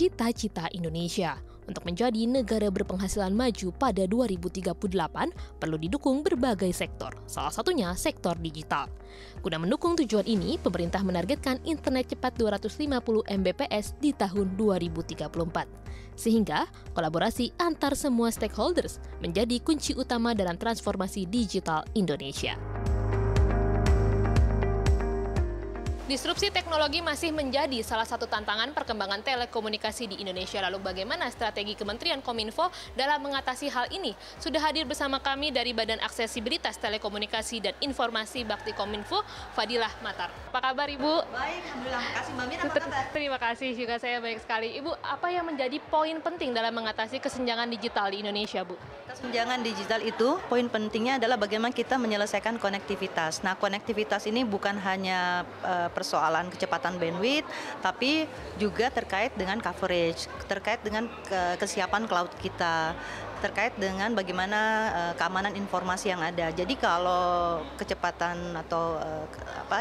cita-cita Indonesia. Untuk menjadi negara berpenghasilan maju pada 2038, perlu didukung berbagai sektor, salah satunya sektor digital. Guna mendukung tujuan ini, pemerintah menargetkan internet cepat 250 Mbps di tahun 2034. Sehingga, kolaborasi antar semua stakeholders menjadi kunci utama dalam transformasi digital Indonesia. Disrupsi teknologi masih menjadi salah satu tantangan perkembangan telekomunikasi di Indonesia. Lalu bagaimana strategi Kementerian Kominfo dalam mengatasi hal ini? Sudah hadir bersama kami dari Badan Aksesibilitas Telekomunikasi dan Informasi Bakti Kominfo, Fadilah Matar. Apa kabar Ibu? Baik, alhamdulillah. Makasih Mbak Min, apa kabar? Terima kasih, juga saya baik sekali. Ibu, apa yang menjadi poin penting dalam mengatasi kesenjangan digital di Indonesia, Bu? Kesenjangan digital itu, poin pentingnya adalah bagaimana kita menyelesaikan konektivitas. Nah, konektivitas ini bukan hanya persoalan kecepatan bandwidth, tapi juga terkait dengan coverage, terkait dengan kesiapan cloud kita, terkait dengan bagaimana keamanan informasi yang ada. Jadi kalau kecepatan atau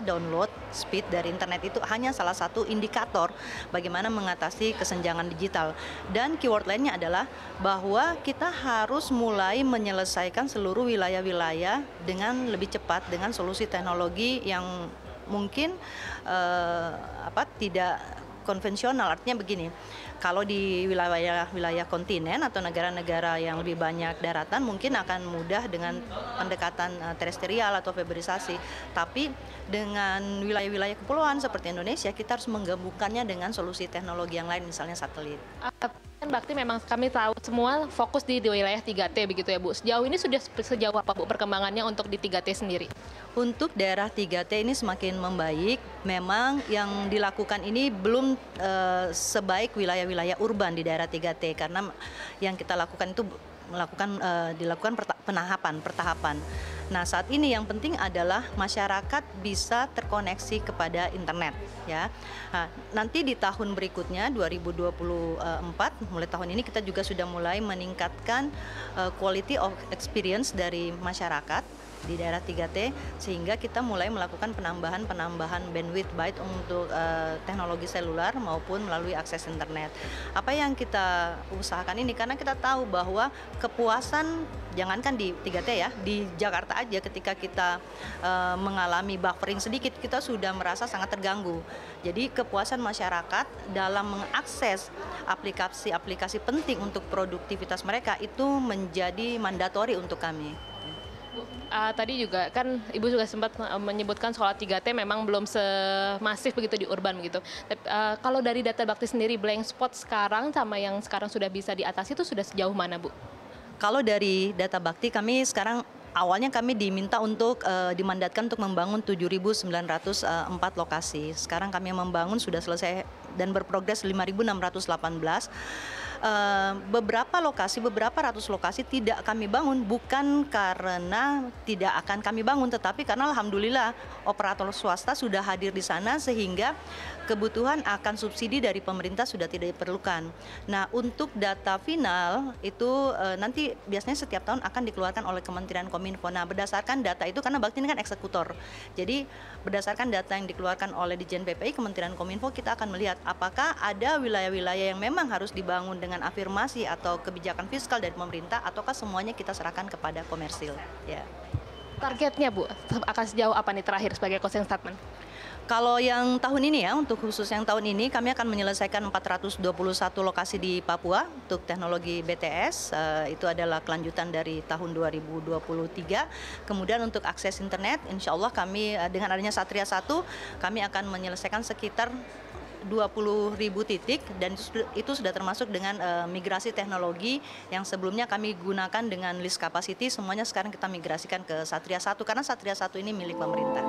download speed dari internet itu hanya salah satu indikator bagaimana mengatasi kesenjangan digital. Dan keyword lainnya adalah bahwa kita harus mulai menyelesaikan seluruh wilayah-wilayah dengan lebih cepat dengan solusi teknologi yang mungkin tidak konvensional. Artinya begini, kalau di wilayah kontinen atau negara-negara yang lebih banyak daratan mungkin akan mudah dengan pendekatan terestrial atau fiberisasi. Tapi dengan wilayah-wilayah kepulauan seperti Indonesia, kita harus menggabungkannya dengan solusi teknologi yang lain, misalnya satelit. Bakti memang kami tahu semua fokus di wilayah 3T begitu ya Bu. Sejauh ini sudah sejauh apa Bu perkembangannya untuk di 3T sendiri? Untuk daerah 3T ini semakin membaik. Memang yang dilakukan ini belum sebaik wilayah-wilayah urban di daerah 3T, karena yang kita lakukan itu dilakukan pertahapan. Nah, saat ini yang penting adalah masyarakat bisa terkoneksi kepada internet, ya. Nah, nanti di tahun berikutnya 2024, mulai tahun ini kita juga sudah mulai meningkatkan quality of experience dari masyarakat di daerah 3T, sehingga kita mulai melakukan penambahan bandwidth baik untuk teknologi seluler maupun melalui akses internet. Apa yang kita usahakan ini karena kita tahu bahwa kepuasan, jangankan di 3T ya, di Jakarta aja ketika kita mengalami buffering sedikit, kita sudah merasa sangat terganggu. Jadi kepuasan masyarakat dalam mengakses aplikasi-aplikasi penting untuk produktivitas mereka itu menjadi mandatori untuk kami. Tadi juga kan Ibu juga sempat menyebutkan soal 3T memang belum semasif begitu di urban begitu. Kalau dari data Bakti sendiri, blank spot sekarang sama yang sekarang sudah bisa diatasi itu sudah sejauh mana Bu? Kalau dari data Bakti kami sekarang awalnya kami diminta untuk dimandatkan untuk membangun 7.904 lokasi. Sekarang kami membangun sudah selesai dan berprogres 5.618. Beberapa ratus lokasi tidak kami bangun bukan karena tidak akan kami bangun, tetapi karena alhamdulillah operator swasta sudah hadir di sana sehingga kebutuhan akan subsidi dari pemerintah sudah tidak diperlukan. Nah, untuk data final itu nanti biasanya setiap tahun akan dikeluarkan oleh Kementerian Kominfo. Nah, berdasarkan data itu karena Bakti ini kan eksekutor. Jadi berdasarkan data yang dikeluarkan oleh Ditjen PPI Kementerian Kominfo, kita akan melihat apakah ada wilayah-wilayah yang memang harus dibangun dengan afirmasi atau kebijakan fiskal dari pemerintah, ataukah semuanya kita serahkan kepada komersil. Ya. Targetnya Bu, akan sejauh apa nih terakhir sebagai closing statement? Kalau yang tahun ini ya, untuk khusus yang tahun ini kami akan menyelesaikan 421 lokasi di Papua untuk teknologi BTS. Itu adalah kelanjutan dari tahun 2023. Kemudian untuk akses internet, insya Allah kami dengan adanya Satria 1, kami akan menyelesaikan sekitar 20.000 titik, dan itu sudah termasuk dengan migrasi teknologi yang sebelumnya kami gunakan dengan least capacity, semuanya sekarang kita migrasikan ke Satria 1 karena Satria 1 ini milik pemerintah.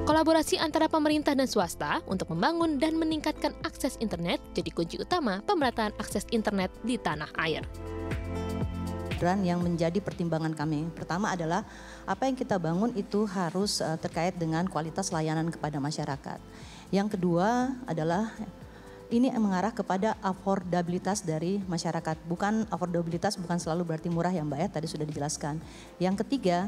Kolaborasi antara pemerintah dan swasta untuk membangun dan meningkatkan akses internet jadi kunci utama pemerataan akses internet di tanah air. Yang menjadi pertimbangan kami pertama adalah apa yang kita bangun itu harus terkait dengan kualitas layanan kepada masyarakat. Yang kedua adalah ini mengarah kepada affordabilitas dari masyarakat. Affordabilitas bukan selalu berarti murah ya Mbak ya, tadi sudah dijelaskan. Yang ketiga,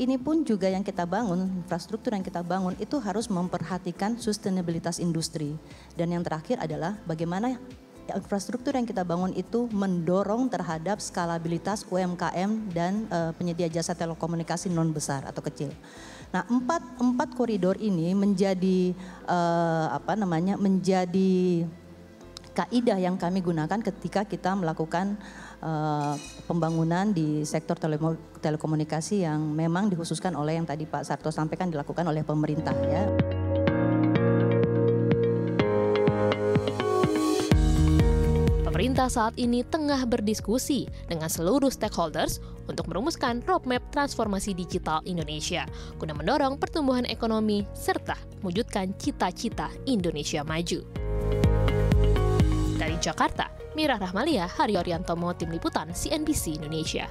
ini pun juga yang kita bangun, infrastruktur yang kita bangun itu harus memperhatikan sustainabilitas industri. Dan yang terakhir adalah bagaimana infrastruktur yang kita bangun itu mendorong terhadap skalabilitas UMKM dan penyedia jasa telekomunikasi non besar atau kecil. Nah, empat koridor ini menjadi menjadi kaidah yang kami gunakan ketika kita melakukan pembangunan di sektor telekomunikasi yang memang dikhususkan oleh yang tadi Pak Sarto sampaikan dilakukan oleh pemerintah ya. Pemerintah saat ini tengah berdiskusi dengan seluruh stakeholders untuk merumuskan roadmap transformasi digital Indonesia guna mendorong pertumbuhan ekonomi serta mewujudkan cita-cita Indonesia maju. Dari Jakarta, Mira Rahmalia, Haryo Ariantomo, Tim Liputan CNBC Indonesia.